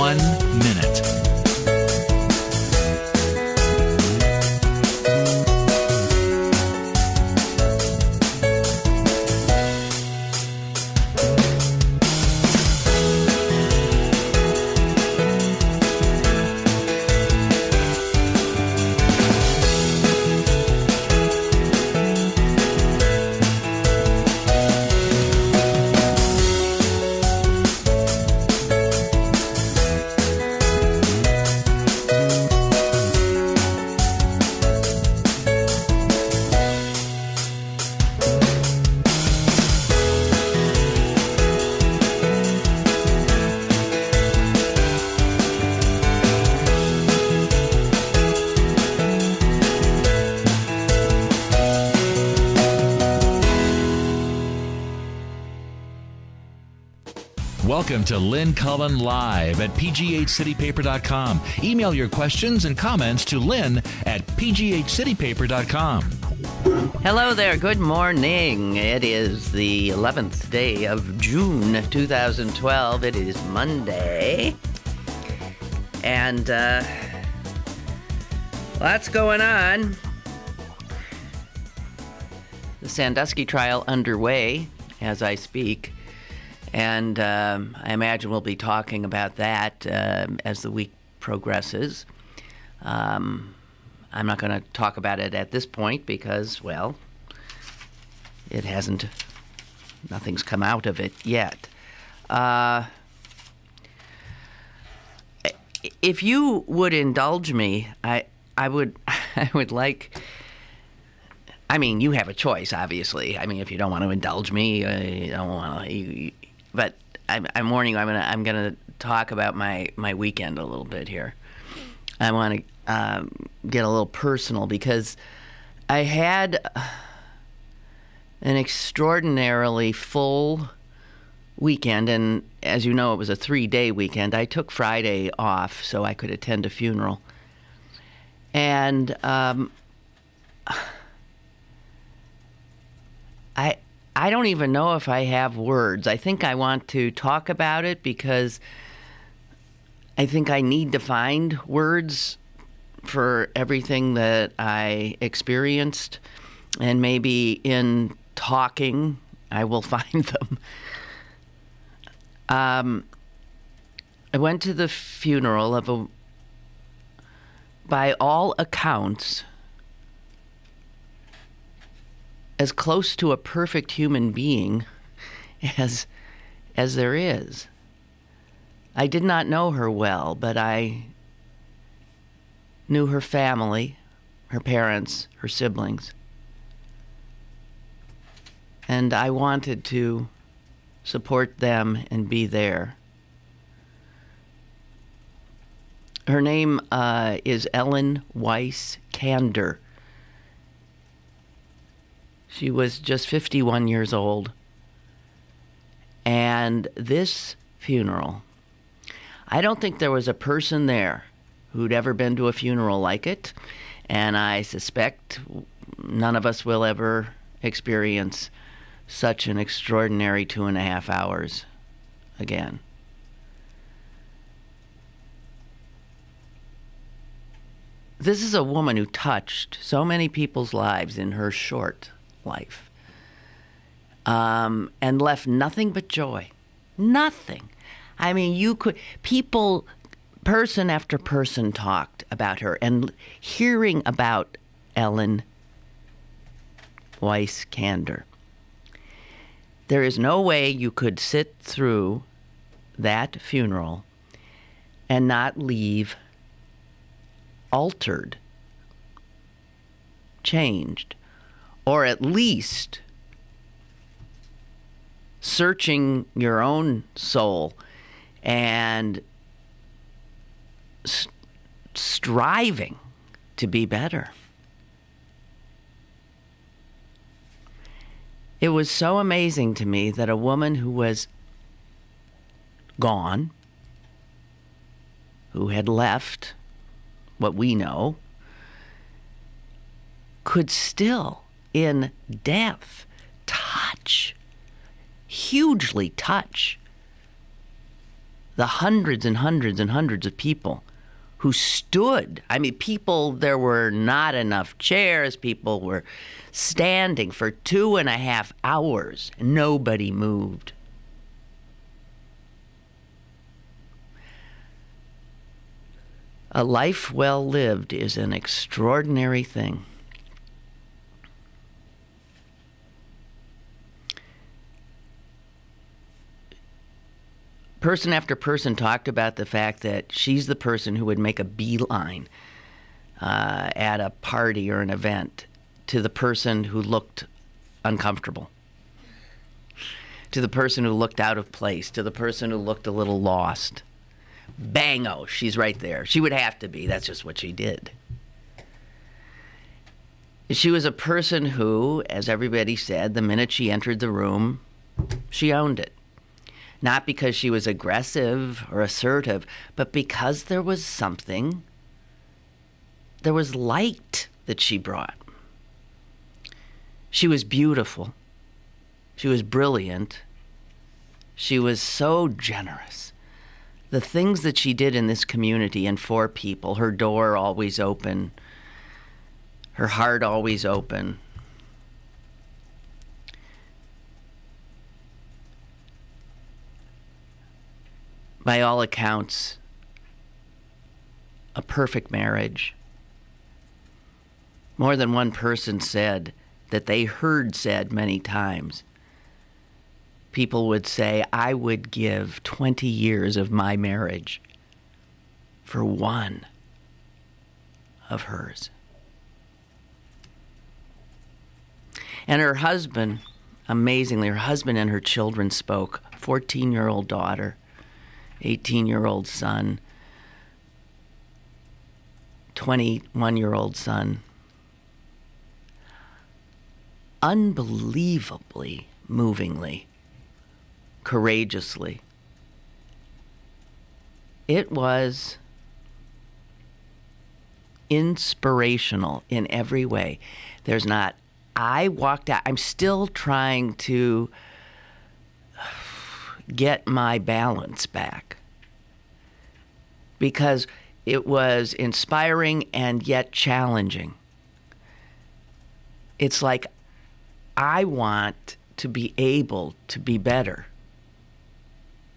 1 minute. Welcome to Lynn Cullen Live at pghcitypaper.com. Email your questions and comments to Lynn at pghcitypaper.com. Hello there. Good morning. It is the 11th day of June 2012. It is Monday. And lots going on. The Sandusky trial underway as I speak. And I imagine we'll be talking about that as the week progresses. I'm not going to talk about it at this point because, well, nothing's come out of it yet. If you would indulge me, I would like... I mean, you have a choice, obviously. I mean, if you don't want to indulge me, you don't want to... But I'm warning you, I'm gonna talk about my weekend a little bit here. I want to get a little personal because I had an extraordinarily full weekend, and as you know, it was a 3-day weekend. I took Friday off so I could attend a funeral, and I don't even know if I have words. I think I want to talk about it because I think I need to find words for everything that I experienced. And maybe in talking, I will find them. I went to the funeral of by all accounts, as close to a perfect human being as there is. I did not know her well, but I knew her family, her parents, her siblings. And I wanted to support them and be there. Her name is Ellen Weiss Kander. She was just 51 years old. And this funeral, I don't think there was a person there who'd ever been to a funeral like it. And I suspect none of us will ever experience such an extraordinary 2.5 hours again. This is a woman who touched so many people's lives in her short life, and left nothing but joy. Nothing. I mean, person after person talked about her, and hearing about Ellen Weiss Kander. There is no way you could sit through that funeral and not leave altered, changed, or at least searching your own soul and striving to be better. It was so amazing to me that a woman who was gone, who had left what we know, could still, in death, hugely touch the hundreds and hundreds and hundreds of people who stood. I mean, there were not enough chairs. People were standing for 2.5 hours. Nobody moved. A life well lived is an extraordinary thing. Person after person talked about the fact that she's the person who would make a beeline at a party or an event to the person who looked uncomfortable, to the person who looked out of place, to the person who looked a little lost. Bango, she's right there. She would have to be. That's just what she did. She was a person who, as everybody said, the minute she entered the room, she owned it. Not because she was aggressive or assertive, but because there was something, there was light that she brought. She was beautiful. She was brilliant. She was so generous. The things that she did in this community and for people, her door always open, her heart always open. By all accounts, a perfect marriage. More than one person said that they heard said many times. People would say, I would give 20 years of my marriage for one of hers. And her husband, amazingly, her husband and her children spoke. 14-year-old daughter, 18-year-old son, 21-year-old son. Unbelievably, movingly, courageously. It was inspirational in every way. I walked out. I'm still trying to get my balance back because it was inspiring and yet challenging. It's like I want to be able to be better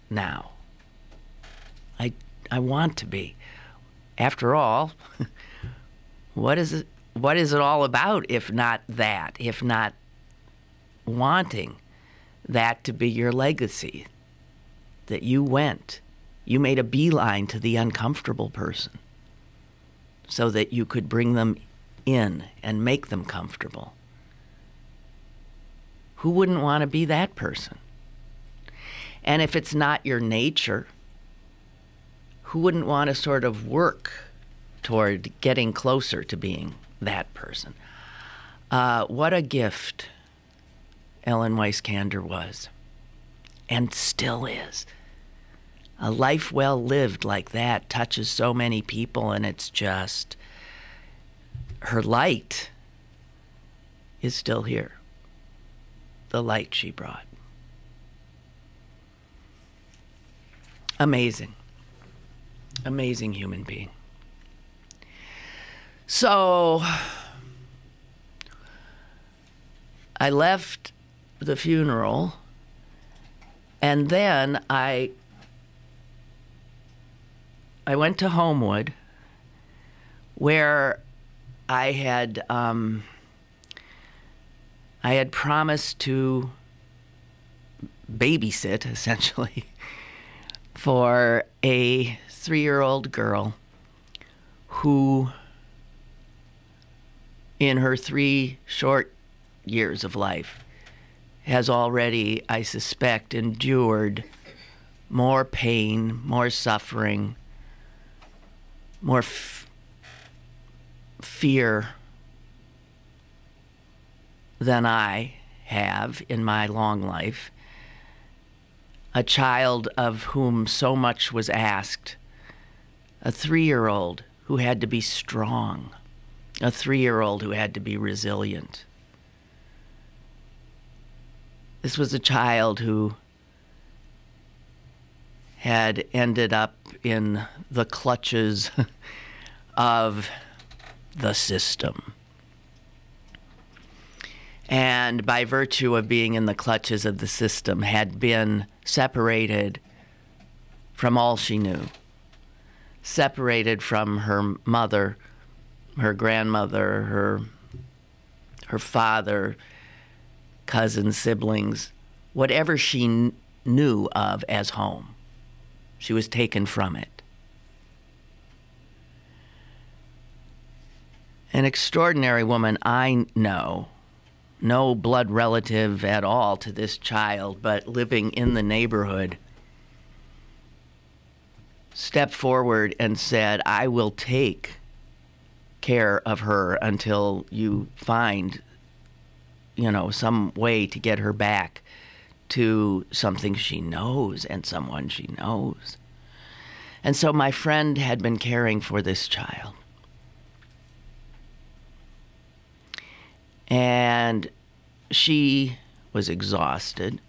now. I want to be. After all, what is it all about if not that, if not wanting that to be your legacy? That you made a beeline to the uncomfortable person so that you could bring them in and make them comfortable. Who wouldn't want to be that person? And if it's not your nature, who wouldn't want to sort of work toward getting closer to being that person? What a gift Ellen Weiss-Kander was, and still is. A life well lived like that touches so many people, and it's just, her light is still here. The light she brought. Amazing. Amazing human being. So, I left the funeral, and then I went to Homewood, where I had promised to babysit, essentially, for a 3-year-old girl who, in her 3 short years of life, has already, I suspect, endured more pain, more suffering, more fear than I have in my long life. A child of whom so much was asked. A 3-year-old who had to be strong. A 3-year-old who had to be resilient. This was a child who had ended up in the clutches of the system. And by virtue of being in the clutches of the system, had been separated from all she knew. Separated from her mother, her grandmother, her father, cousins, siblings, whatever she knew of as home. She was taken from it. An extraordinary woman I know, no blood relative at all to this child, but living in the neighborhood, stepped forward and said, I will take care of her until you find, some way to get her back to something she knows and someone she knows. And so my friend had been caring for this child. And she was exhausted,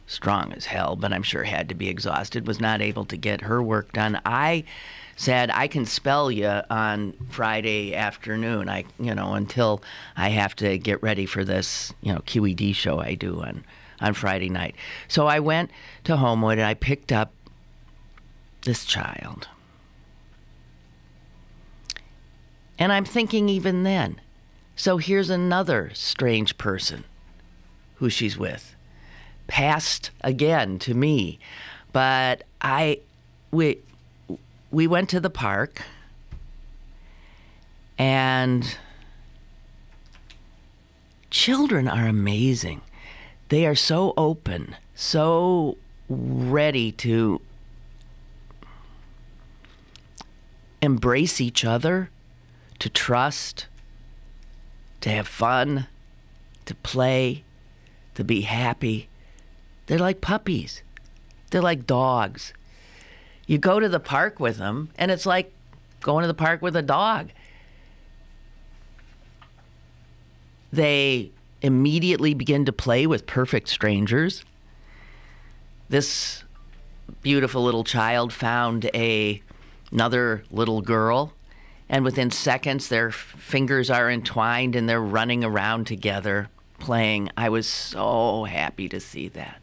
strong as hell, but I'm sure had to be exhausted, was not able to get her work done. I said, I can spell you on Friday afternoon, until I have to get ready for this, QED show I do on Friday night. So I went to Homewood and I picked up this child. And I'm thinking even then, so here's another strange person who she's with. Passed again to me. But we went to the park, and children are amazing. They are so open, so ready to embrace each other, to trust, to have fun, to play, to be happy. They're like puppies. They're like dogs. You go to the park with them, and it's like going to the park with a dog. They immediately begin to play with perfect strangers. This beautiful little child found another little girl, and within seconds their fingers are entwined and they're running around together playing. I was so happy to see that.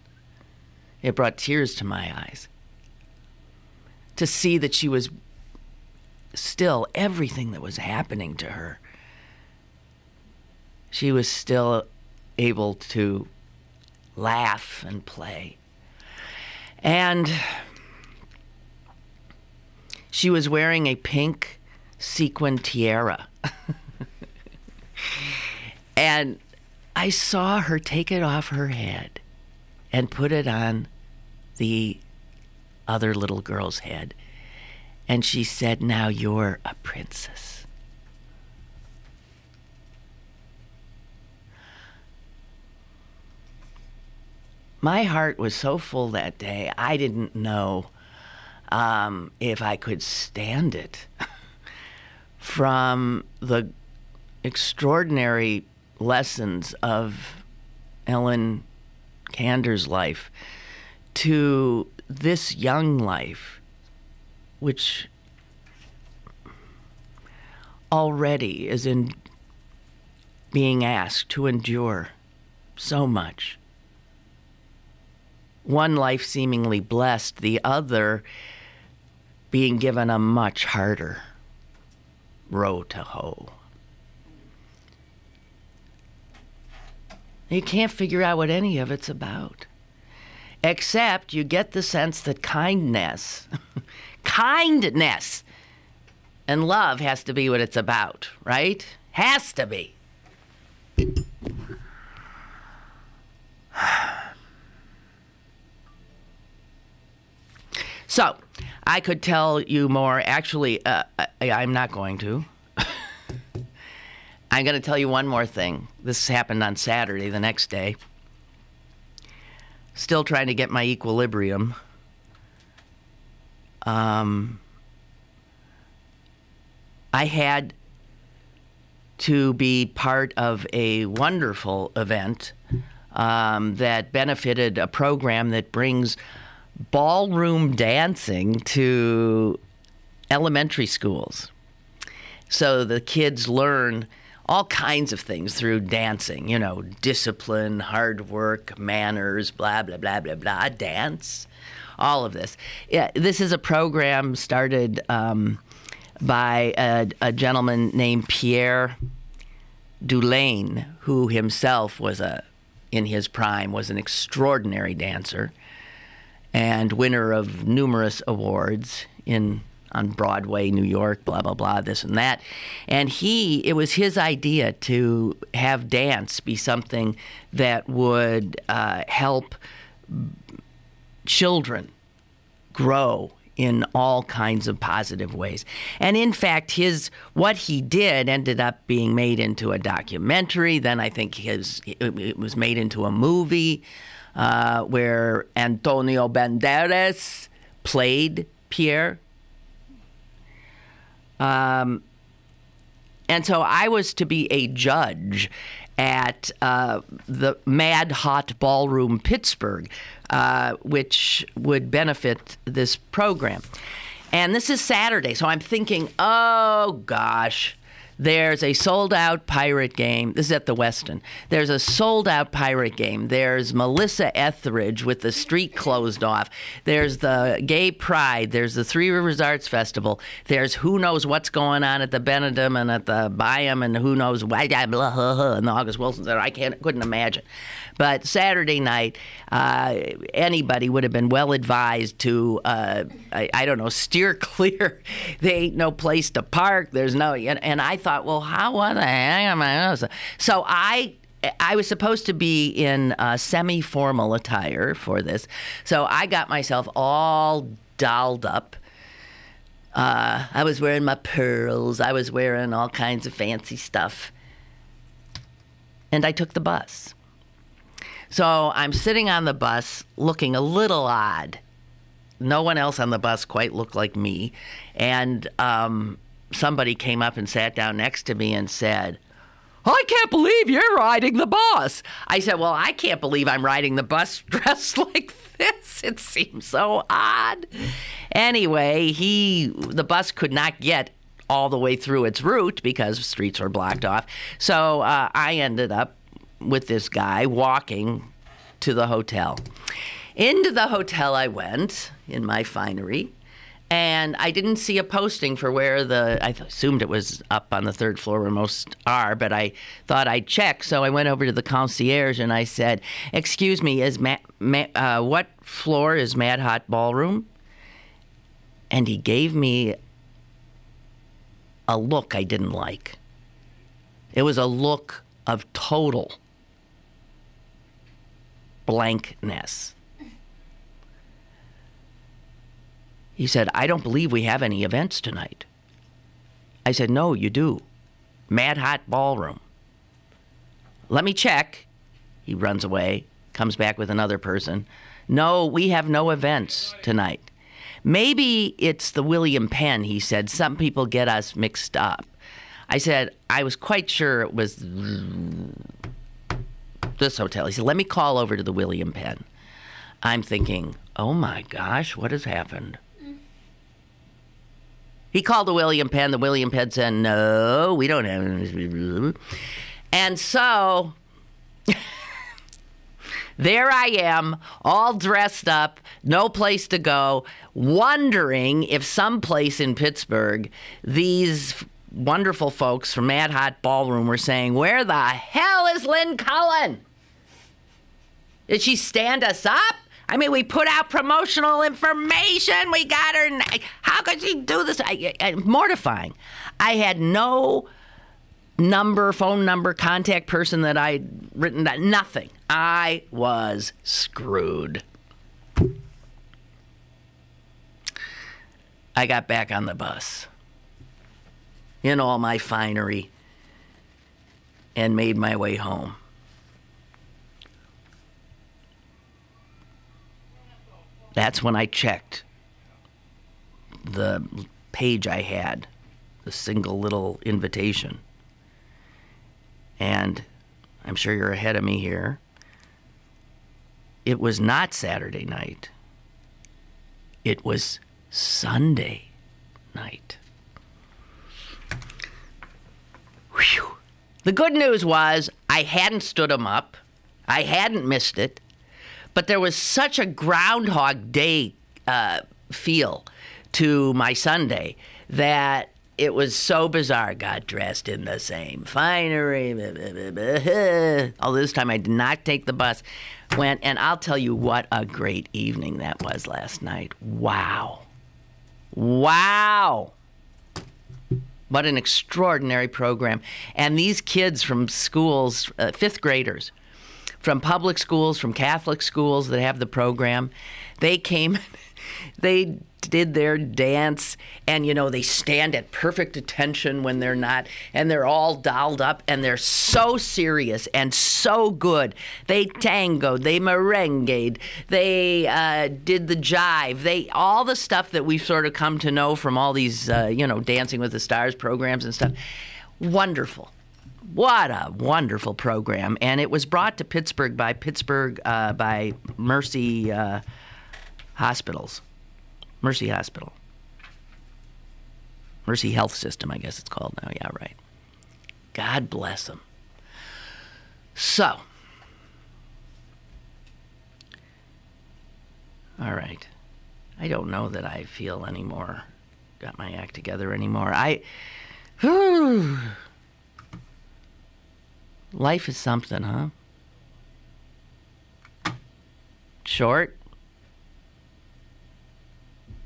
It brought tears to my eyes. To see that she was still, everything that was happening to her, she was still able to laugh and play. And she was wearing a pink sequin tiara. And I saw her take it off her head and put it on the other little girl's head. And she said, now you're a princess. My heart was so full that day, I didn't know if I could stand it. From the extraordinary lessons of Ellen Cander's life to this young life, which already is in being asked to endure so much. One life seemingly blessed, the other being given a much harder row to hoe. You can't figure out what any of it's about. Except you get the sense that kindness and love has to be what it's about, right? Has to be. So, I could tell you more. Actually, I'm not going to. I'm going to tell you one more thing. This happened on Saturday, the next day. Still trying to get my equilibrium. I had to be part of a wonderful event that benefited a program that brings ballroom dancing to elementary schools. So the kids learn all kinds of things through dancing, discipline, hard work, manners, blah, blah, blah, blah, blah, dance, all of this. Yeah, this is a program started by a gentleman named Pierre Dulaine, who himself was in his prime, was an extraordinary dancer and winner of numerous awards on Broadway, New York, blah, blah, blah, this and that. And it was his idea to have dance be something that would help children grow in all kinds of positive ways. And in fact, what he did ended up being made into a documentary. Then I think it was made into a movie where Antonio Banderas played Pierre. And so I was to be a judge at the Mad Hot Ballroom Pittsburgh, which would benefit this program. And this is Saturday, so I'm thinking, oh gosh, there's a sold-out pirate game. This is at the Westin. There's a sold-out pirate game. There's Melissa Etheridge with the street closed off. There's the Gay Pride. There's the Three Rivers Arts Festival. There's who knows what's going on at the Benedum and at the Byam and who knows why, blah, blah, blah, and the August Wilson Center. I couldn't imagine. But Saturday night, anybody would have been well advised to, I don't know, steer clear. There ain't no place to park. There's no, and I thought, well, what the heck am I? So I was supposed to be in semi-formal attire for this. So I got myself all dolled up. I was wearing my pearls. I was wearing all kinds of fancy stuff. And I took the bus. So I'm sitting on the bus looking a little odd. No one else on the bus quite looked like me. And somebody came up and sat down next to me and said, I can't believe you're riding the bus. I said, well, I can't believe I'm riding the bus dressed like this. It seems so odd. Anyway, the bus could not get all the way through its route because streets were blocked off. So I ended up with this guy walking to the hotel. Into the hotel I went in my finery, and I didn't see a posting for where I assumed it was up on the third floor where most are, but I thought I'd check, so I went over to the concierge and I said, excuse me, what floor is Mad Hot Ballroom? And he gave me a look I didn't like. It was a look of total blankness. He said, I don't believe we have any events tonight. I said, no, you do. Mad Hot Ballroom. Let me check. He runs away, comes back with another person. No, we have no events tonight. Maybe it's the William Penn, he said. Some people get us mixed up. I said, I was quite sure it was this hotel. He said, let me call over to the William Penn. I'm thinking, oh my gosh, what has happened? He called the William Penn. The William Penn said, no, we don't have any. And so there I am, all dressed up, no place to go, wondering if someplace in Pittsburgh these wonderful folks from Mad Hot Ballroom were saying, where the hell is Lynn Cullen? Did she stand us up? I mean, we put out promotional information. We got her. How could she do this? Mortifying. I had no phone number, contact person that I'd written down. Nothing. I was screwed. I got back on the bus in all my finery and made my way home. That's when I checked the page I had, the single little invitation. And I'm sure you're ahead of me here. It was not Saturday night. it was Sunday night. Whew. The good news was I hadn't stood them up. I hadn't missed it. But there was such a Groundhog Day feel to my Sunday that it was so bizarre. Got dressed in the same finery. All this time I did not take the bus. Went, and I'll tell you what a great evening that was last night. Wow. Wow. What an extraordinary program. And these kids from schools, fifth graders, from public schools, from Catholic schools that have the program, they came, they did their dance, and, you know, they stand at perfect attention when they're not, and they're all dolled up, and they're so serious and so good. They tangoed, they merengued, they did the jive, all the stuff that we've sort of come to know from all these, Dancing with the Stars programs and stuff. Wonderful. What a wonderful program. And it was brought to Pittsburgh by Mercy Hospitals. Mercy Hospital. Mercy Health System, I guess it's called now. Yeah, right. God bless them. So, all right. I don't know that I feel anymore. Got my act together anymore. Life is something, huh? Short.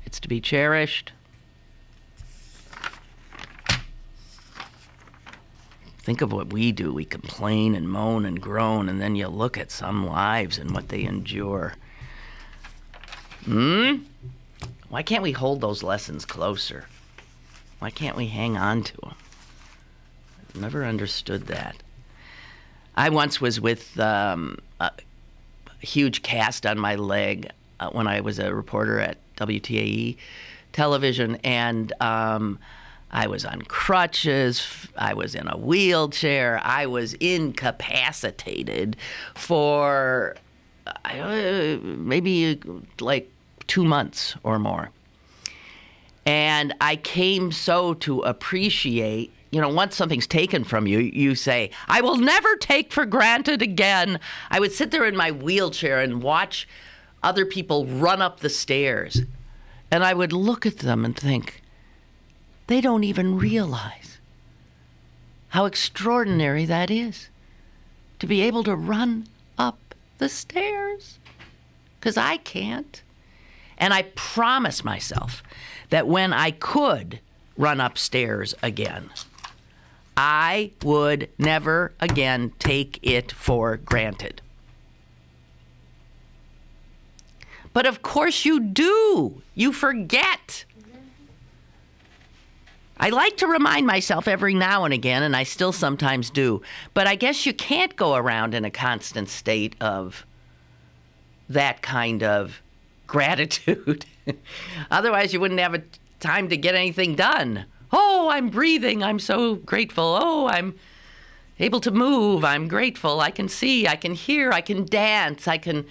It's to be cherished. Think of what we do. We complain and moan and groan, and then you look at some lives and what they endure. Why can't we hold those lessons closer? Why can't we hang on to them? I've never understood that. I once was with a huge cast on my leg when I was a reporter at WTAE television, and I was on crutches, I was in a wheelchair, I was incapacitated for maybe like 2 months or more. And I came so to appreciate, once something's taken from you, you say, I will never take for granted again. I would sit there in my wheelchair and watch other people run up the stairs. And I would look at them and think, they don't even realize how extraordinary that is to be able to run up the stairs. Because I can't. And I promised myself that when I could run upstairs again, I would never again take it for granted. But of course you do. You forget. I like to remind myself every now and again, and I still sometimes do, but I guess you can't go around in a constant state of that kind of gratitude. Otherwise, you wouldn't have time to get anything done. Oh, I'm breathing. I'm so grateful. Oh, I'm able to move. I'm grateful. I can see. I can hear. I can dance. I can,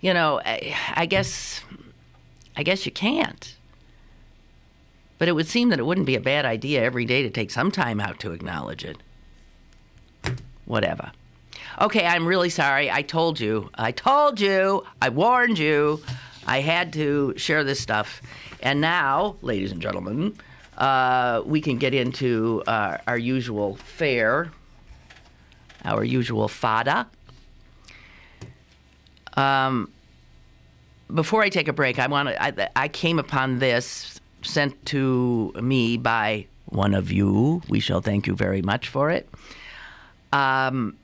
I guess you can't. But it would seem that it wouldn't be a bad idea every day to take some time out to acknowledge it. Whatever. Okay, I'm really sorry. I told you. I warned you. I had to share this stuff. And now, ladies and gentlemen, we can get into our usual fare, our usual fada. Before I take a break, I came upon this, sent to me by one of you. We shall thank you very much for it. And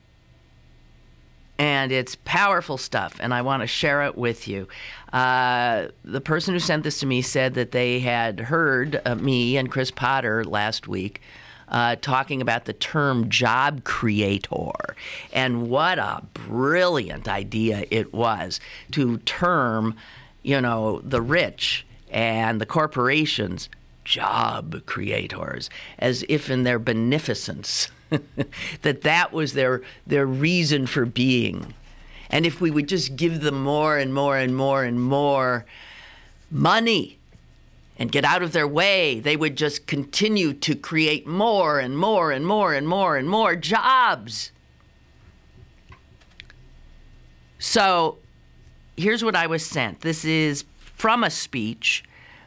it's powerful stuff, and I want to share it with you. The person who sent this to me said that they had heard me and Chris Potter last week talking about the term job creator, and what a brilliant idea it was to term, the rich and the corporations job creators, as if in their beneficence that was their reason for being. And if we would just give them more and more and more and more, money and get out of their way, they would just continue to create more and more and more and more and more jobs. So here's what I was sent. This is from a speech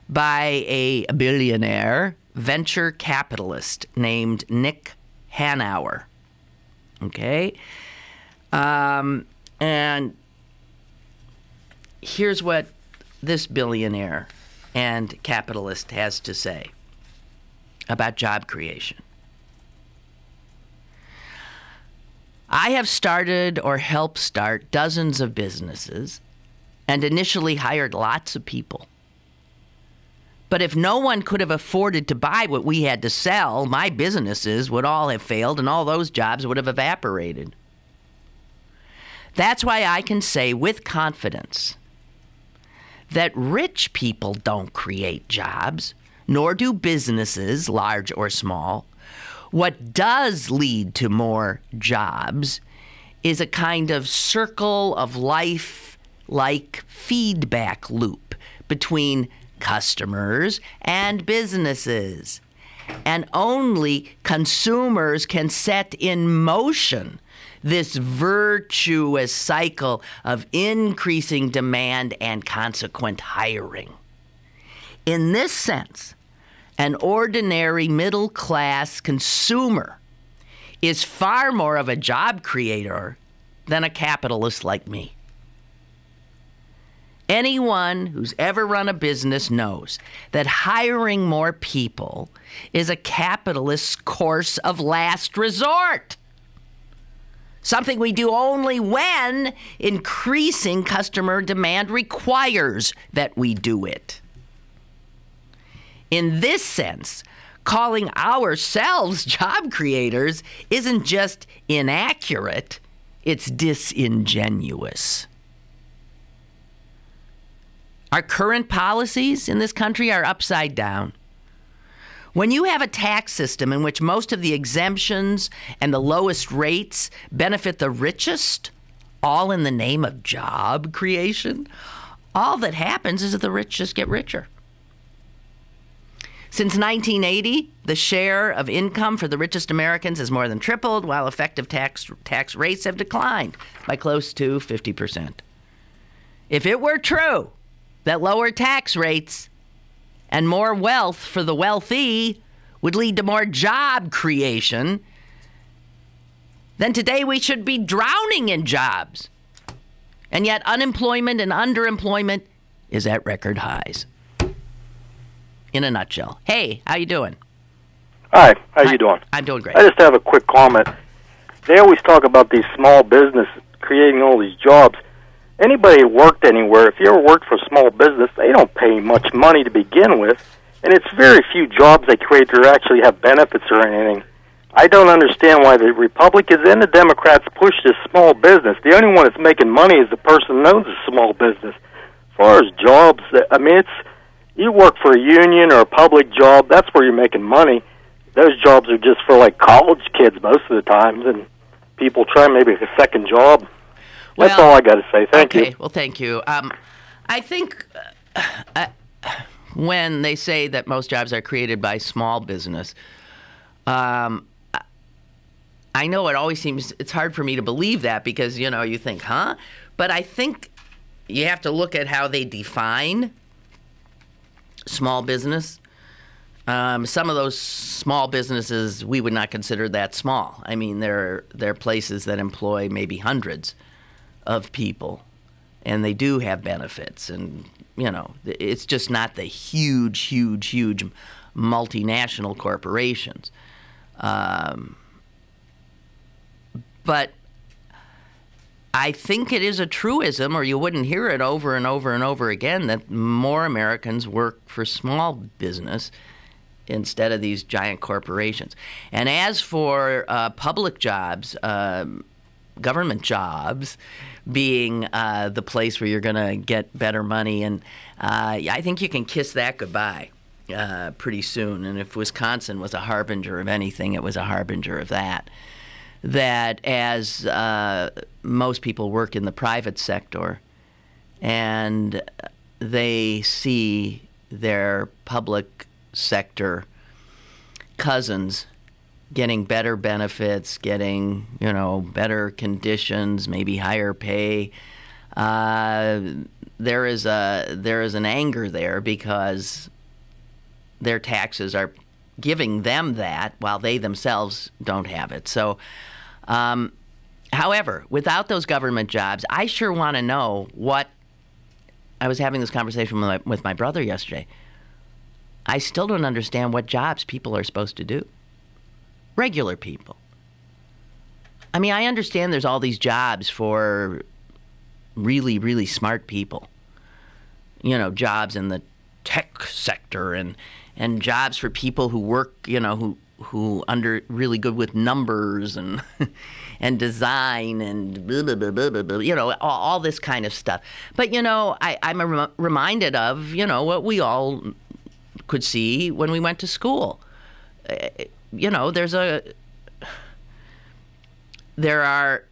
by a billionaire venture capitalist named Nick Hanauer. Okay? And here's what this billionaire and capitalist has to say about job creation. I have started or helped start dozens of businesses and initially hired lots of people. But if no one could have afforded to buy what we had to sell, my businesses would all have failed and all those jobs would have evaporated. That's why I can say with confidence that rich people don't create jobs, nor do businesses, large or small. What does lead to more jobs is a kind of circle of life-like feedback loop between customers and businesses. And only consumers can set in motion this virtuous cycle of increasing demand and consequent hiring. In this sense, an ordinary middle-class consumer is far more of a job creator than a capitalist like me. Anyone who's ever run a business knows that hiring more people is a capitalist's course of last resort. Something we do only when increasing customer demand requires that we do it. In this sense, calling ourselves job creators isn't just inaccurate, it's disingenuous. Our current policies in this country are upside down. When you have a tax system in which most of the exemptions and the lowest rates benefit the richest, all in the name of job creation, all that happens is that the rich just get richer. Since 1980, the share of income for the richest Americans has more than tripled, while effective tax rates have declined by close to 50%. If it were true that lower tax rates and more wealth for the wealthy would lead to more job creation, then today we should be drowning in jobs. And yet unemployment and underemployment is at record highs. In a nutshell. Hey, how you doing? Hi, how you doing? I'm doing great. I just have a quick comment. They always talk about these small businesses creating all these jobs. Anybody who worked anywhere, if you ever worked for a small business, they don't pay much money to begin with, and it's very few jobs they create that actually have benefits or anything. I don't understand why the Republicans and the Democrats push this small business. The only one that's making money is the person who owns a small business. As far as jobs, I mean, you work for a union or a public job, that's where you're making money. Those jobs are just for, like, college kids most of the time, and people try maybe a second job. That's all I got to say. Thank you. Okay, well, thank you. I think when they say that most jobs are created by small business, I know it always seems, it's hard for me to believe that because, you know, you think, huh? But I think you have to look at how they define small business. Some of those small businesses we would not consider that small. I mean, they're places that employ maybe hundreds of people, and they do have benefits, and you know, it's just not the huge multinational corporations. But I think it is a truism, or you wouldn't hear it over and over and over again, that more Americans work for small business instead of these giant corporations. And as for public jobs, government jobs being the place where you're going to get better money, and I think you can kiss that goodbye pretty soon. And if Wisconsin was a harbinger of anything, it was a harbinger of that. That as most people work in the private sector, and they see their public sector cousins getting better benefits, getting, better conditions, maybe higher pay, there is an anger there because their taxes are giving them that while they themselves don't have it. So, however, without those government jobs, I sure want to know what. I was having this conversation with my brother yesterday. I still don't understand what jobs people are supposed to do. Regular people. I mean, I understand there's all these jobs for really, really smart people. Jobs in the tech sector and jobs for people who work, who under really good with numbers and and design and blah, blah, blah, blah, blah, all this kind of stuff. But, I'm reminded of, what we all could see when we went to school. There are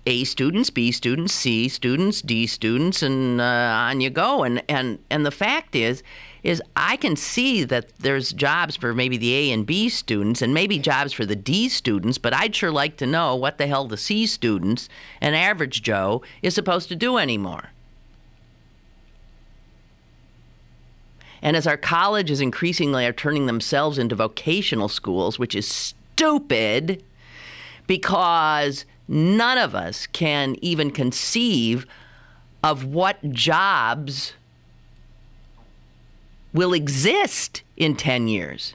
A students, B students, C students, D students, and on you go. And the fact is I can see that there's jobs for maybe the A and B students and maybe jobs for the D students, but I'd sure like to know what the hell the C students and average Joe is supposed to do anymore. And as our colleges increasingly are turning themselves into vocational schools, which is stupid because none of us can even conceive of what jobs will exist in 10 years.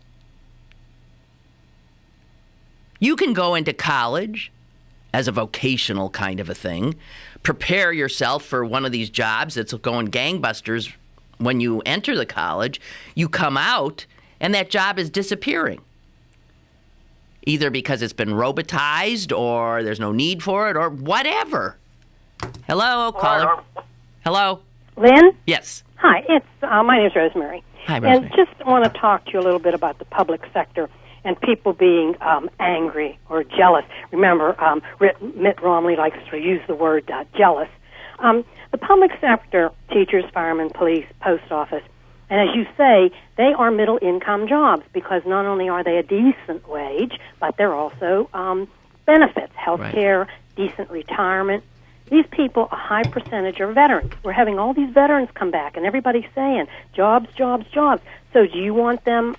You can go into college as a vocational kind of a thing, prepare yourself for one of these jobs that's going gangbusters when you enter the college. You come out, and that job is disappearing. Either because it's been robotized or there's no need for it or whatever. Hello, caller. Hello? Lynn? Yes. Hi, my name's Rosemary. Hi, Rosemary. And just want to talk to you a little bit about the public sector and people being angry or jealous. Remember, Mitt Romney likes to use the word jealous. The public sector, teachers, firemen, police, post office, and as you say, they are middle-income jobs because not only are they a decent wage, but they're also benefits, health care, decent retirement. These people, a high percentage, are veterans. We're having all these veterans come back, and everybody's saying, jobs, jobs, jobs. So do you want them,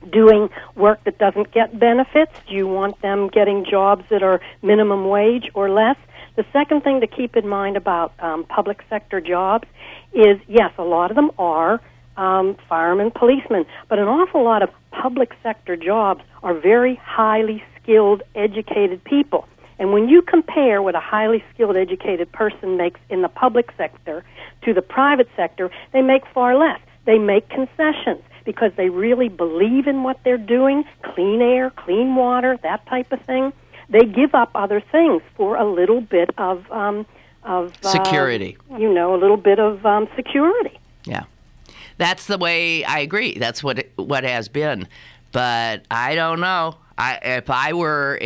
doing work that doesn't get benefits? Do you want them getting jobs that are minimum wage or less? The second thing to keep in mind about public sector jobs is, yes, a lot of them are firemen, policemen, but an awful lot of public sector jobs are very highly skilled, educated people. And when you compare what a highly skilled, educated person makes in the public sector to the private sector, they make far less. They make concessions because they really believe in what they're doing, clean air, clean water, that type of thing. They give up other things for a little bit of security. A little bit of security. Yeah, that's the way. I agree. That's what has been. But I don't know. If I were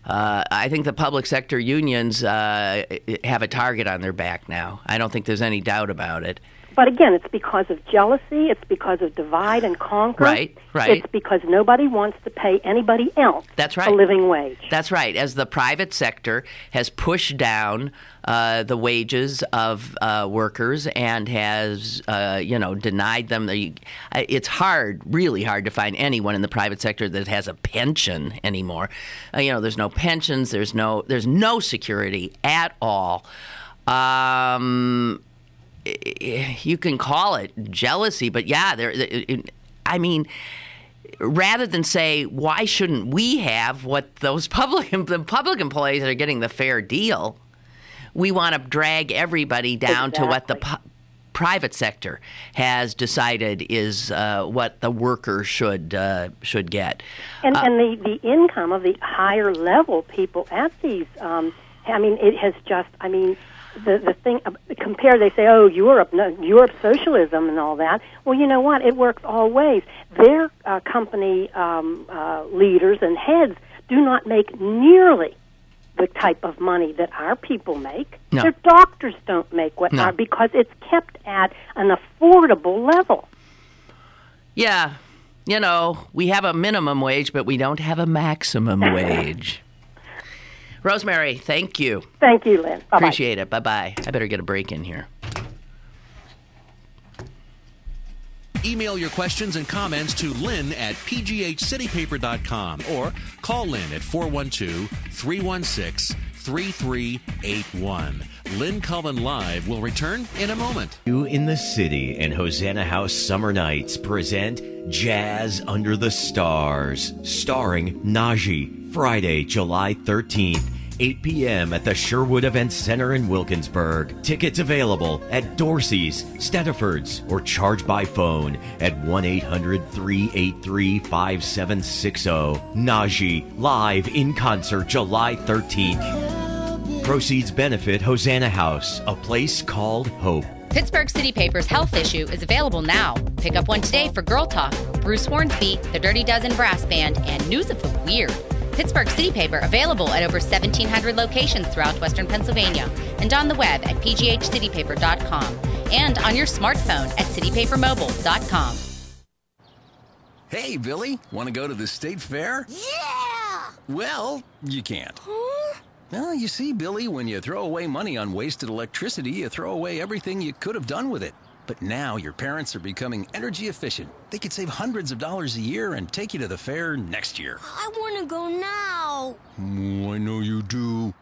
I think the public sector unions have a target on their back now. I don't think there's any doubt about it. But again, it's because of jealousy. It's because of divide and conquer. Right. It's because nobody wants to pay anybody else a living wage. That's right. As the private sector has pushed down the wages of workers and has, denied them. It's really hard to find anyone in the private sector that has a pension anymore. There's no pensions. There's no security at all. You can call it jealousy, but rather than say, why shouldn't we have what the public employees are getting the fair deal, we want to drag everybody down to what the private sector has decided is what the worker should get. And the income of the higher level people at these, it has just, the thing, compare, they say, oh, Europe socialism and all that. Well, you know what? It works all ways. Their company leaders and heads do not make nearly the type of money that our people make. No. Their doctors don't make what No. because it's kept at an affordable level. Yeah, you know, we have a minimum wage, but we don't have a maximum wage. Rosemary, thank you. Thank you, Lynn. Bye-bye. Appreciate it. Bye-bye. I better get a break in here. Email your questions and comments to Lynn at pghcitypaper.com or call Lynn at 412-316-3381. Lynn Cullen Live will return in a moment. You in the City and Hosanna House Summer Nights present Jazz Under the Stars, starring Najee, Friday, July 13th. 8 p.m. at the Sherwood Events Center in Wilkinsburg. Tickets available at Dorsey's, Stediford's, or charge by phone at 1-800-383-5760. Najee, live in concert July 13th. Proceeds benefit Hosanna House, a place called Hope. Pittsburgh City Paper's health issue is available now. Pick up one today for Girl Talk, Bruce Hornsby, The Dirty Dozen Brass Band, and News of the Weird. Pittsburgh City Paper available at over 1,700 locations throughout Western Pennsylvania and on the web at pghcitypaper.com and on your smartphone at citypapermobile.com. Hey, Billy, want to go to the state fair? Yeah! Well, you can't. Huh? Well, you see, Billy, when you throw away money on wasted electricity, you throw away everything you could have done with it. But now your parents are becoming energy efficient. They could save hundreds of dollars a year and take you to the fair next year. I want to go now. I know you do.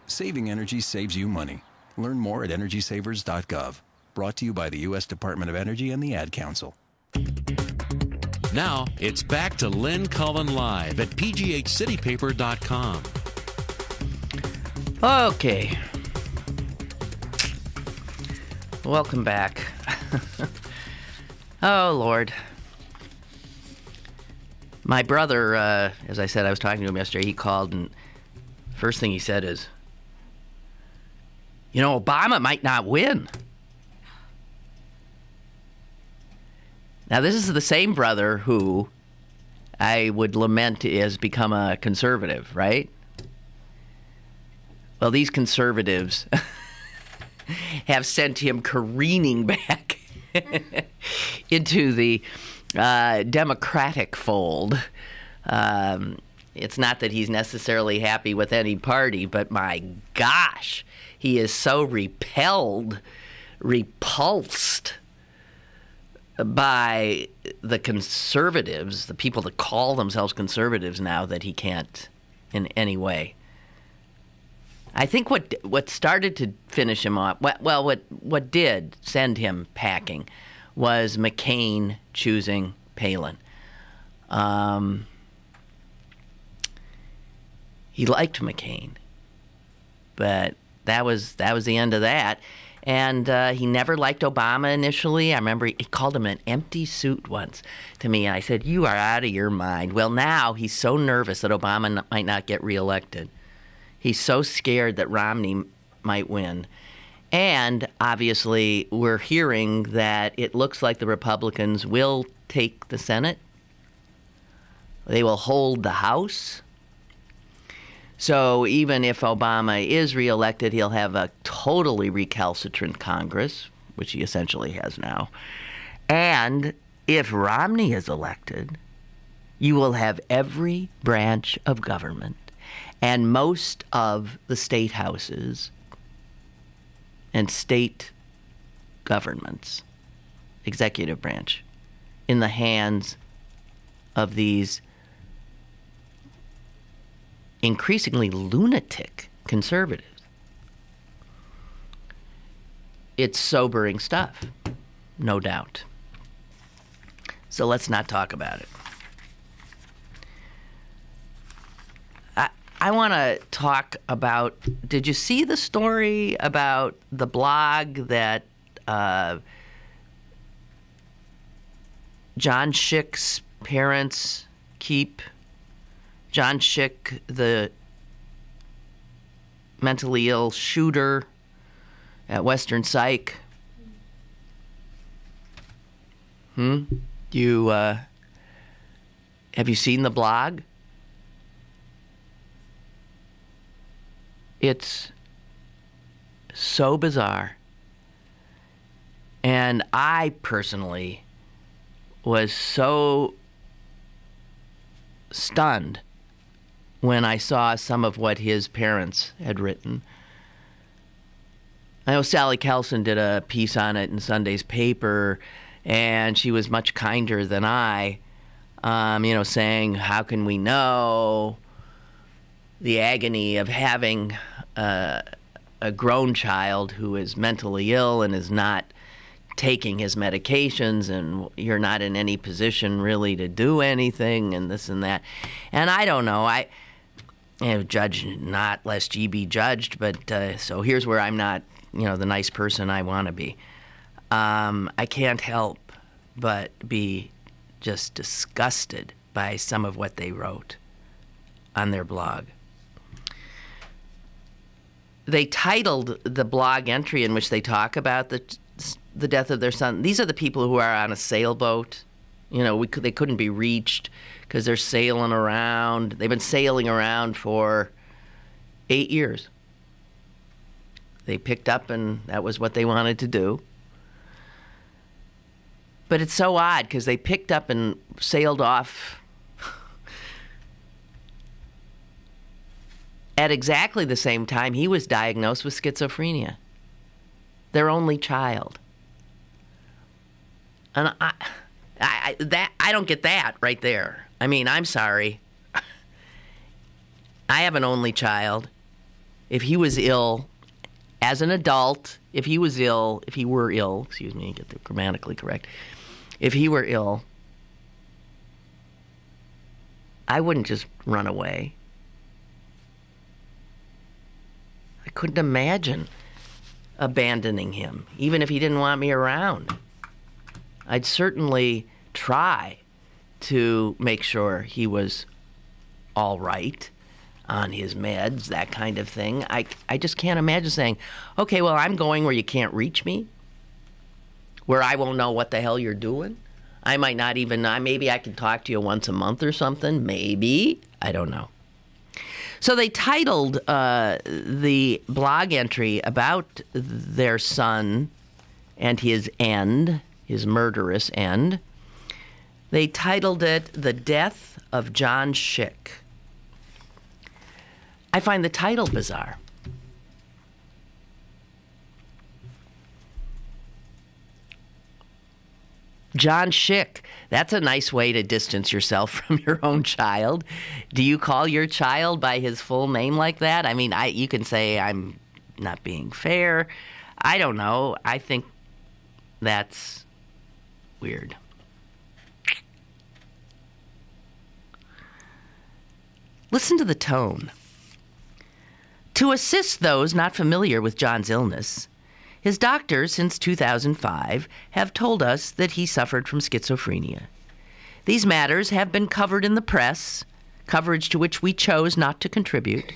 Saving energy saves you money. Learn more at EnergySavers.gov. Brought to you by the U.S. Department of Energy and the Ad Council. Now, it's back to Lynn Cullen Live at pghcitypaper.com. Okay. Welcome back. Oh, Lord. My brother, as I said, I was talking to him yesterday. He called, and first thing he said is, you know, Obama might not win. Now, this is the same brother who I would lament has become a conservative, right? Well, these conservatives have sent him careening back into the Democratic fold. It's not that he's necessarily happy with any party, but my gosh, he is so repulsed by the conservatives, the people that call themselves conservatives now, that he can't in any way. I think what started to finish him off, what did send him packing, was McCain choosing Palin. He liked McCain, but that was the end of that. And he never liked Obama initially. I remember he called him an empty suit once to me. And I said, "You are out of your mind." Well, now he's so nervous that Obama might not get reelected. He's so scared that Romney might win. And obviously, we're hearing that it looks like the Republicans will take the Senate. They will hold the House. So even if Obama is reelected, he'll have a totally recalcitrant Congress, which he essentially has now. And if Romney is elected, you will have every branch of government and most of the state houses and state governments, executive branch, in the hands of these increasingly lunatic conservatives. It's sobering stuff, no doubt. So let's not talk about it. I want to talk about, did you see the story about the blog that John Schick's parents keep? John Schick, the mentally ill shooter at Western Psych. Have you seen the blog? It's so bizarre. And I personally was so stunned when I saw some of what his parents had written. I know Sally Kelson did a piece on it in Sunday's paper, and she was much kinder than I, saying, how can we know the agony of having a grown child who is mentally ill and is not taking his medications, and you're not in any position really to do anything, and this and that. And I don't know. I judge not lest ye be judged, but so here's where I'm not, the nice person I want to be. I can't help but be just disgusted by some of what they wrote on their blog. They titled the blog entry in which they talk about the death of their son. These are the people who are on a sailboat. They couldn't be reached because they're sailing around. They've been sailing around for 8 years. They picked up, and that was what they wanted to do. But it's so odd because they picked up and sailed off at exactly the same time he was diagnosed with schizophrenia. Their only child. And I don't get that right there. I mean, I'm sorry. I have an only child. If he was ill as an adult, if he were ill, get the grammatically correct. If he were ill, I wouldn't just run away. I couldn't imagine abandoning him, even if he didn't want me around. I'd certainly try to make sure he was all right on his meds, that kind of thing. I just can't imagine saying, okay, well, I'm going where you can't reach me, where I won't know what the hell you're doing. I might not even know. Maybe I can talk to you once a month or something. Maybe. I don't know. So they titled the blog entry about their son and his end, his murderous end. They titled it The Death of John Schick. I find the title bizarre. John Schick. That's a nice way to distance yourself from your own child. Do you call your child by his full name like that? I mean, you can say I'm not being fair. I don't know. I think that's weird. Listen to the tone. To assist those not familiar with John's illness, his doctors since 2005 have told us that he suffered from schizophrenia. These matters have been covered in the press, coverage to which we chose not to contribute.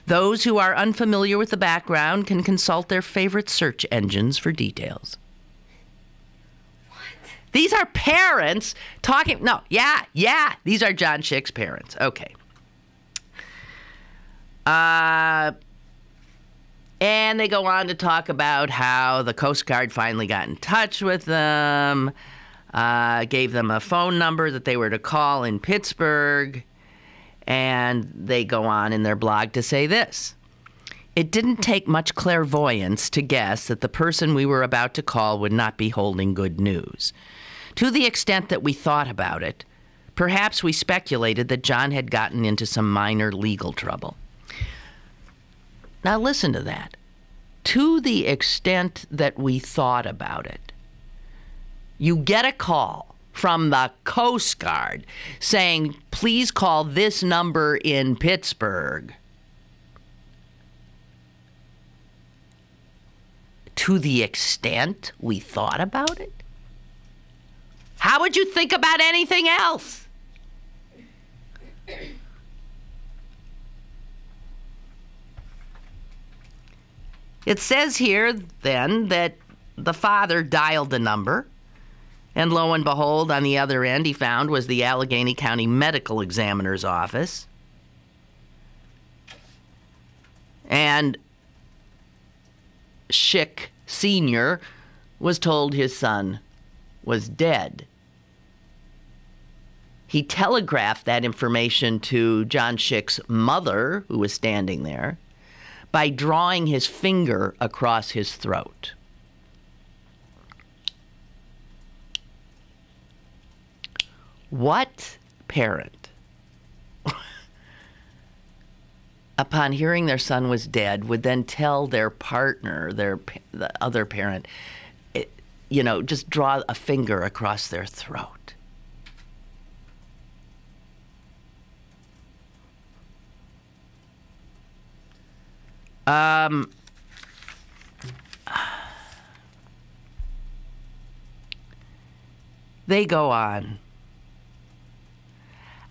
Those who are unfamiliar with the background can consult their favorite search engines for details. What? These are parents talking. No, yeah. These are John Schick's parents. Okay. And they go on to talk about how the Coast Guard finally got in touch with them, gave them a phone number that they were to call in Pittsburgh, and they go on in their blog to say this. It didn't take much clairvoyance to guess that the person we were about to call would not be holding good news. To the extent that we thought about it, perhaps we speculated that John had gotten into some minor legal trouble. Now listen to that. To the extent that we thought about it. You get a call from the Coast Guard saying, please call this number in Pittsburgh. To the extent we thought about it? How would you think about anything else? It says here, then, that the father dialed the number, and lo and behold, on the other end, he found was the Allegheny County Medical Examiner's office. And Schick Sr. was told his son was dead. He telegraphed that information to John Schick's mother, who was standing there, by drawing his finger across his throat. What parent, upon hearing their son was dead, would then tell their partner, the other parent, just draw a finger across their throat? They go on.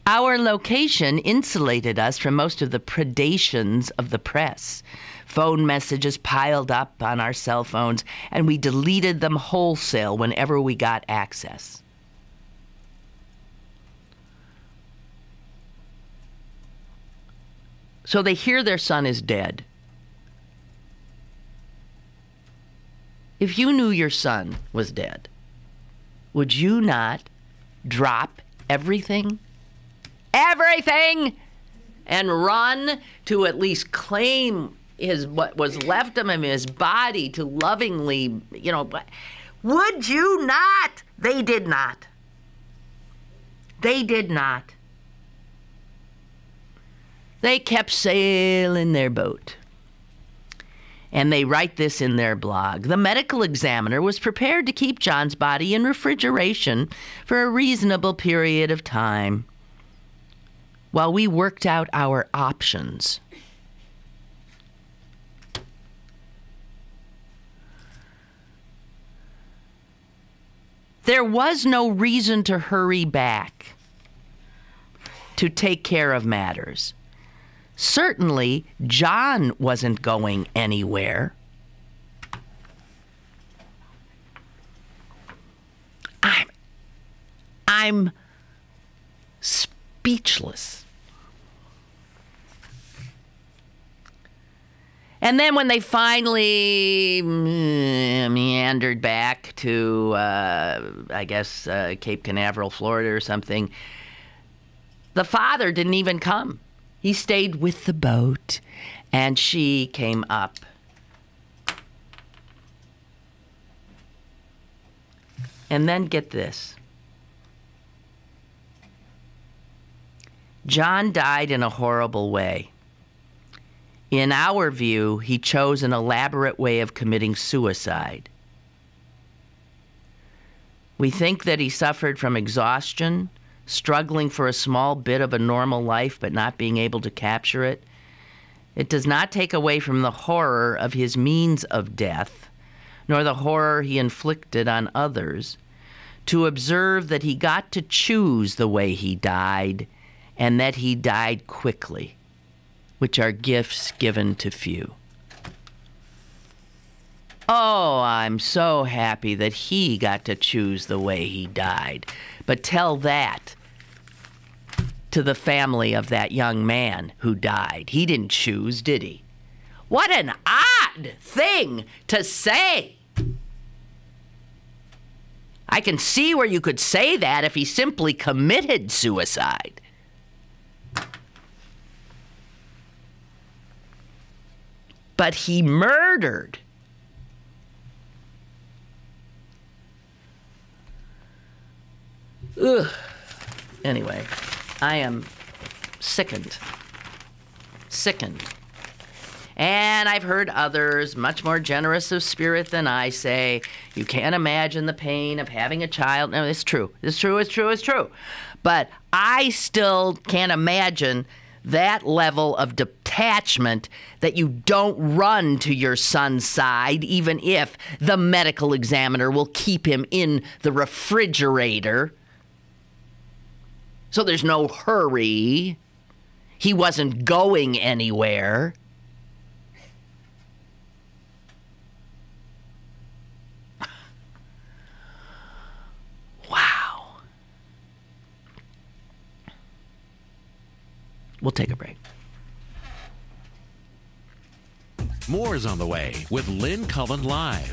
Our location insulated us from most of the predations of the press. Phone messages piled up on our cell phones, and we deleted them wholesale whenever we got access. So they hear their son is dead. If you knew your son was dead, would you not drop everything, and run to at least claim what was left of him, his body, to lovingly, would you not? They did not. They did not. They kept sailing their boat. And they write this in their blog. The medical examiner was prepared to keep John's body in refrigeration for a reasonable period of time while we worked out our options. There was no reason to hurry back to take care of matters. Certainly, John wasn't going anywhere. I'm speechless. And then when they finally meandered back to, Cape Canaveral, Florida or something, the father didn't even come. He stayed with the boat, and she came up. And then get this. John died in a horrible way. In our view, he chose an elaborate way of committing suicide. We think that he suffered from exhaustion, struggling for a small bit of a normal life but not being able to capture it. It does not take away from the horror of his means of death, nor the horror he inflicted on others, to observe that he got to choose the way he died, and that he died quickly, which are gifts given to few. Oh, I'm so happy that he got to choose the way he died. But tell that to the family of that young man who died. He didn't choose, did he? What an odd thing to say. I can see where you could say that if he simply committed suicide. But he murdered. Ugh. Anyway, I am sickened. And I've heard others, much more generous of spirit than I, say, you can't imagine the pain of having a child. No, it's true. It's true. But I still can't imagine that level of detachment that you don't run to your son's side, even if the medical examiner will keep him in the refrigerator. So there's no hurry. He wasn't going anywhere. Wow. We'll take a break. More is on the way with Lynn Cullen Live.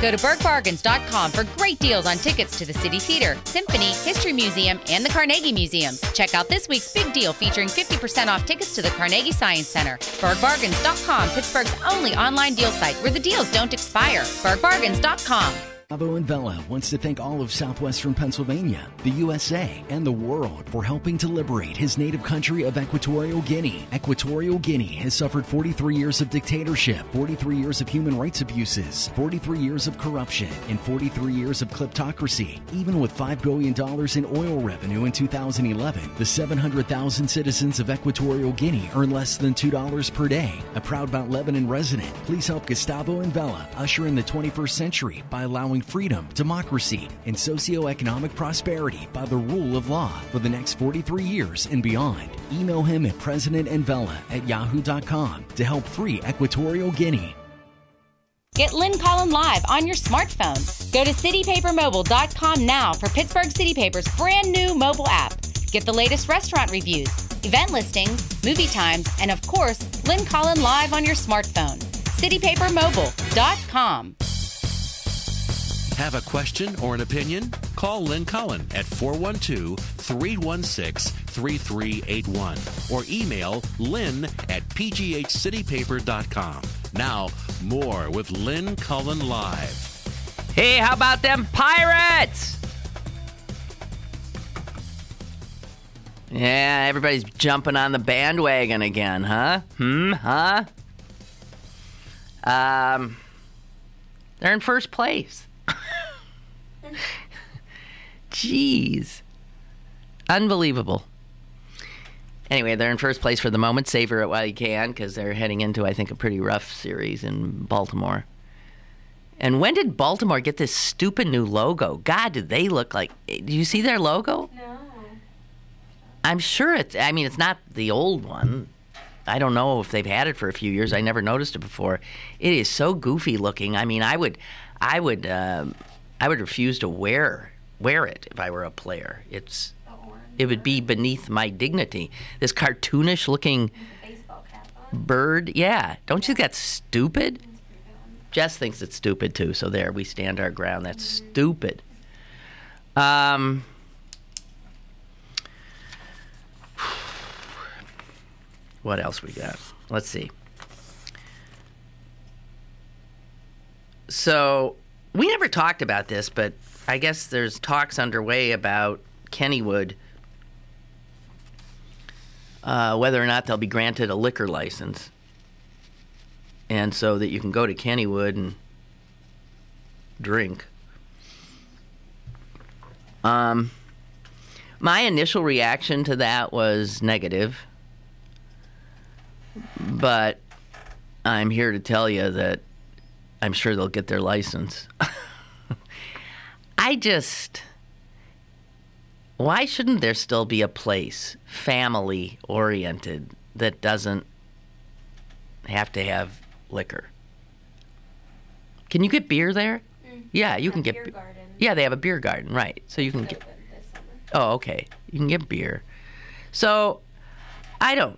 Go to BurkeBargains.com for great deals on tickets to the City Theater, Symphony, History Museum, and the Carnegie Museums. Check out this week's big deal featuring 50% off tickets to the Carnegie Science Center. BurkeBargains.com, Pittsburgh's only online deal site where the deals don't expire. BurkeBargains.com. Gustavo and Vela wants to thank all of southwestern Pennsylvania, the USA, and the world for helping to liberate his native country of Equatorial Guinea. Equatorial Guinea has suffered 43 years of dictatorship, 43 years of human rights abuses, 43 years of corruption, and 43 years of kleptocracy. Even with $5 billion in oil revenue in 2011, the 700,000 citizens of Equatorial Guinea earn less than $2 per day. A proud Mount Lebanon resident, please help Gustavo and Vela usher in the 21st century by allowing freedom, democracy, and socioeconomic prosperity by the rule of law for the next 43 years and beyond. Email him at presidentandvela@yahoo.com to help free Equatorial Guinea. Get Lynn Cullen Live on your smartphone. Go to citypapermobile.com now for Pittsburgh City Paper's brand new mobile app. Get the latest restaurant reviews, event listings, movie times, and of course, Lynn Cullen Live on your smartphone. citypapermobile.com. Have a question or an opinion? Call Lynn Cullen at 412-316-3381 or email lynn@pghcitypaper.com. Now, more with Lynn Cullen Live. Hey, how about them Pirates? Yeah, everybody's jumping on the bandwagon again, huh? They're in first place. Jeez. Unbelievable. Anyway, they're in first place for the moment. Savor it while you can, because they're heading into, I think, a pretty rough series in Baltimore. And when did Baltimore get this stupid new logo? God, did they look like... Do you see their logo? No. I'm sure it's... I mean, it's not the old one. I don't know if they've had it for a few years. I never noticed it before. It is so goofy looking. I mean, I would refuse to wear it if I were a player. It would be beneath my dignity. This cartoonish looking bird, yeah. Don't you think that's stupid? Jess thinks it's stupid too. So there, we stand our ground. That's stupid. What else we got? Let's see. So we never talked about this, but I guess there's talks underway about Kennywood, whether or not they'll be granted a liquor license, and so that you can go to Kennywood and drink. My initial reaction to that was negative, but I'm here to tell you that I'm sure they'll get their license. Why shouldn't there still be a place, family-oriented, that doesn't have to have liquor? Can you get beer there? Yeah, you can get beer garden. Yeah, they have a beer garden, right. So you can get... Oh, okay. You can get beer. So, I don't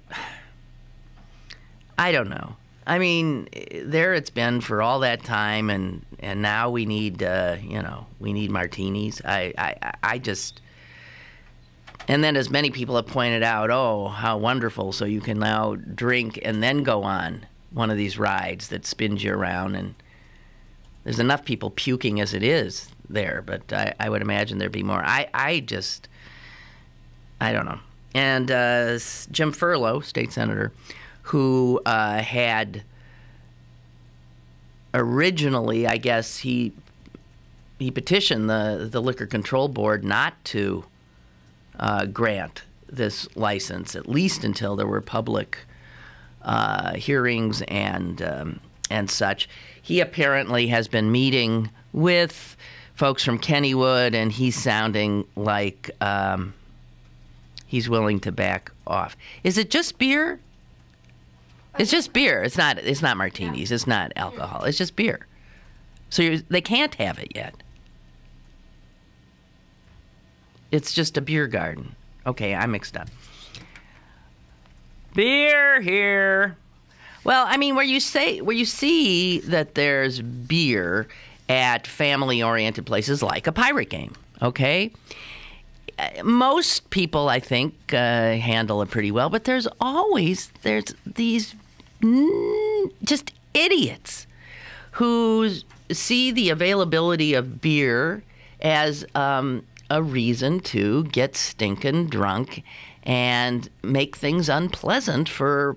know. I mean, there it's been for all that time, and now we need, we need martinis. I just, and then as many people have pointed out, oh, how wonderful! So you can now drink and then go on one of these rides that spins you around, and there's enough people puking as it is there, but I would imagine there'd be more. I don't know. And Jim Furlow, state senator, who had originally, I guess, he petitioned the Liquor Control Board not to grant this license, at least until there were public hearings and such. He apparently has been meeting with folks from Kennywood, and he's sounding like he's willing to back off. Is it just beer? It's just beer. It's not martinis. It's not alcohol. It's just beer. So they can't have it yet. It's just a beer garden. Okay, I'm mixed up. Beer here. Well, I mean, where you see that there's beer at family-oriented places like a pirate game, okay? Most people, I think, handle it pretty well, but there's these just idiots who see the availability of beer as a reason to get stinking drunk and make things unpleasant for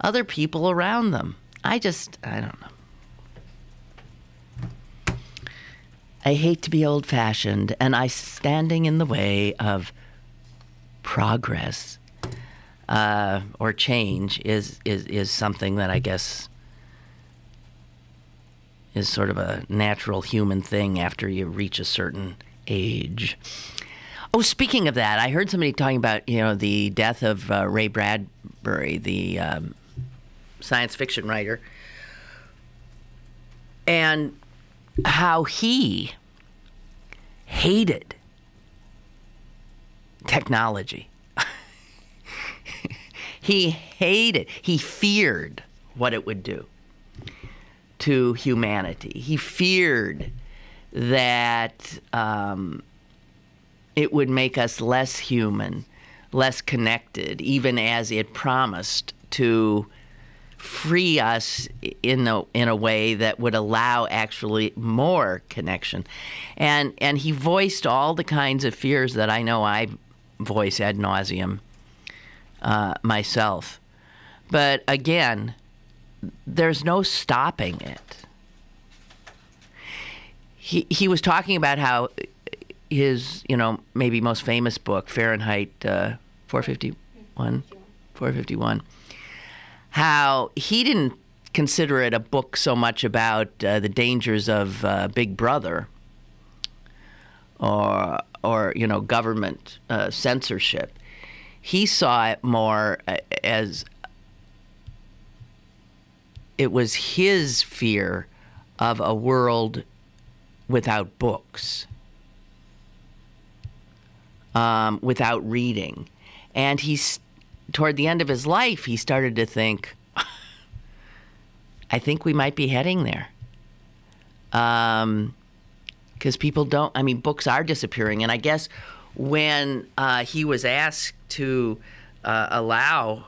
other people around them. I don't know. I hate to be old-fashioned, and standing in the way of progress or change is something that I guess is sort of a natural human thing after you reach a certain age. Oh, speaking of that, I heard somebody talking about the death of Ray Bradbury, the science fiction writer, and how he hated technology. He feared what it would do to humanity. He feared that it would make us less human, less connected, even as it promised to free us in a way that would allow actually more connection. And he voiced all the kinds of fears that I know I voice ad nauseum myself. But again, there's no stopping it. He was talking about how his, maybe most famous book, Fahrenheit 451, how he didn't consider it a book so much about the dangers of Big Brother or government censorship. He saw it more as it was his fear of a world without books, without reading. And toward the end of his life, he started to think, I think we might be heading there. Because books are disappearing. And I guess when he was asked to allow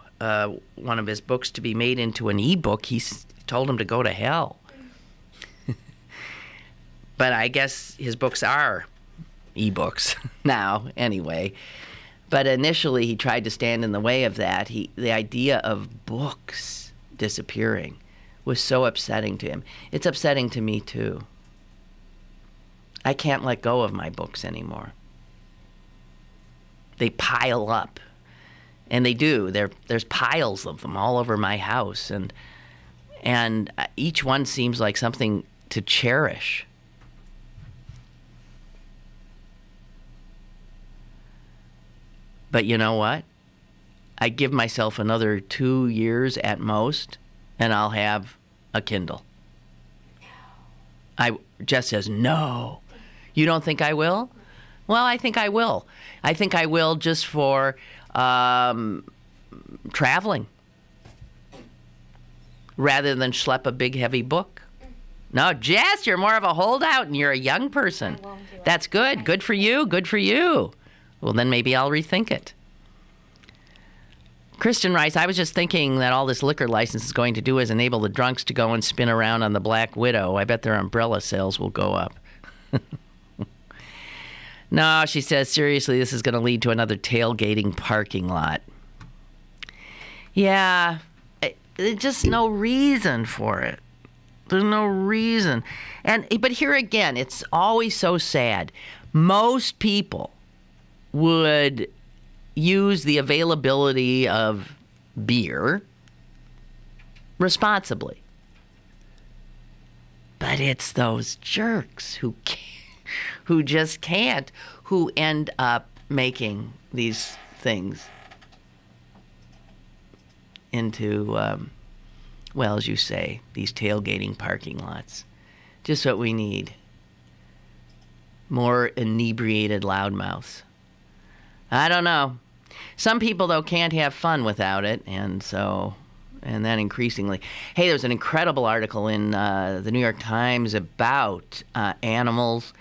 one of his books to be made into an e-book, he told him to go to hell. But I guess his books are e-books now, anyway. But initially, he tried to stand in the way of that. The idea of books disappearing was so upsetting to him. It's upsetting to me, too. I can't let go of my books anymore. They pile up. And they do. There's piles of them all over my house. And each one seems like something to cherish. But you know what? I give myself another 2 years at most, and I'll have a Kindle. Jess says, no. You don't think I will? Well, I think I will. I think I will just for traveling rather than schlep a big, heavy book. No, Jess, you're more of a holdout, and you're a young person. That's good. Good for you. Good for you. Well, then maybe I'll rethink it. Kristen writes, I was just thinking that all this liquor license is going to do is enable the drunks to go and spin around on the Black Widow. I bet their umbrella sales will go up. No, she says, seriously, this is going to lead to another tailgating parking lot. Yeah, there's just no reason for it. There's no reason. But here again, it's always so sad. Most people would use the availability of beer responsibly. But it's those jerks who just can't, who end up making these things into, well, as you say, these tailgating parking lots. Just what we need. More inebriated loudmouths. I don't know. Some people, though, can't have fun without it, and so and then increasingly. Hey, there's an incredible article in the New York Times about animals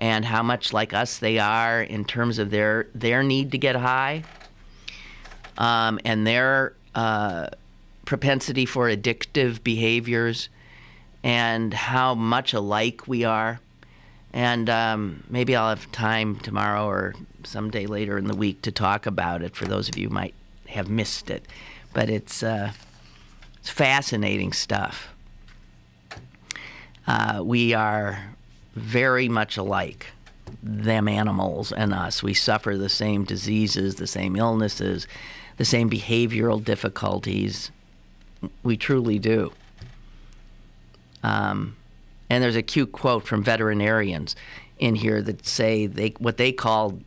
and how much like us they are in terms of their need to get high, and their propensity for addictive behaviors, and how much alike we are. And maybe I'll have time tomorrow or someday later in the week to talk about it for those of you who might have missed it. But it's fascinating stuff. We are very much alike, them animals and us. We suffer the same diseases, the same illnesses, the same behavioral difficulties. We truly do. And there's a cute quote from veterinarians in here that say what they call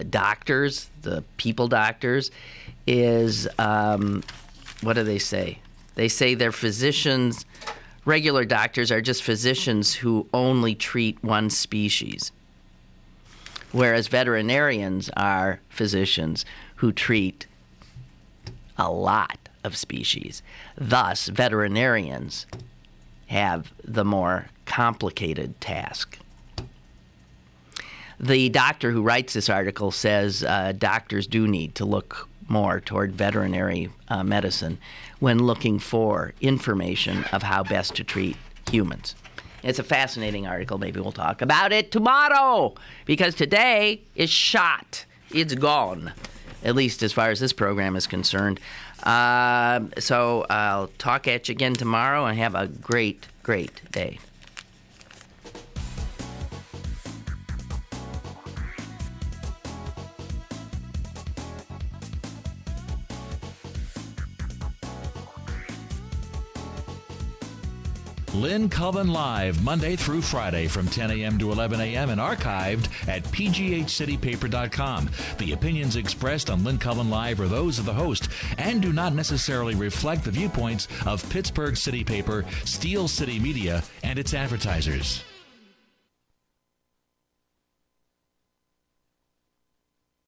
doctors, the people doctors, is, what do they say? They say they're physicians. Regular doctors are just physicians who only treat one species, whereas veterinarians are physicians who treat a lot of species. Thus, veterinarians have the more complicated task. The doctor who writes this article says doctors do need to look more toward veterinary medicine when looking for information of how best to treat humans. It's a fascinating article. Maybe we'll talk about it tomorrow, because today is shot. It's gone, at least as far as this program is concerned. So I'll talk at you again tomorrow, and have a great, great day. Lynn Cullen Live, Monday through Friday from 10 a.m. to 11 a.m. and archived at pghcitypaper.com. The opinions expressed on Lynn Cullen Live are those of the host and do not necessarily reflect the viewpoints of Pittsburgh City Paper, Steel City Media, and its advertisers.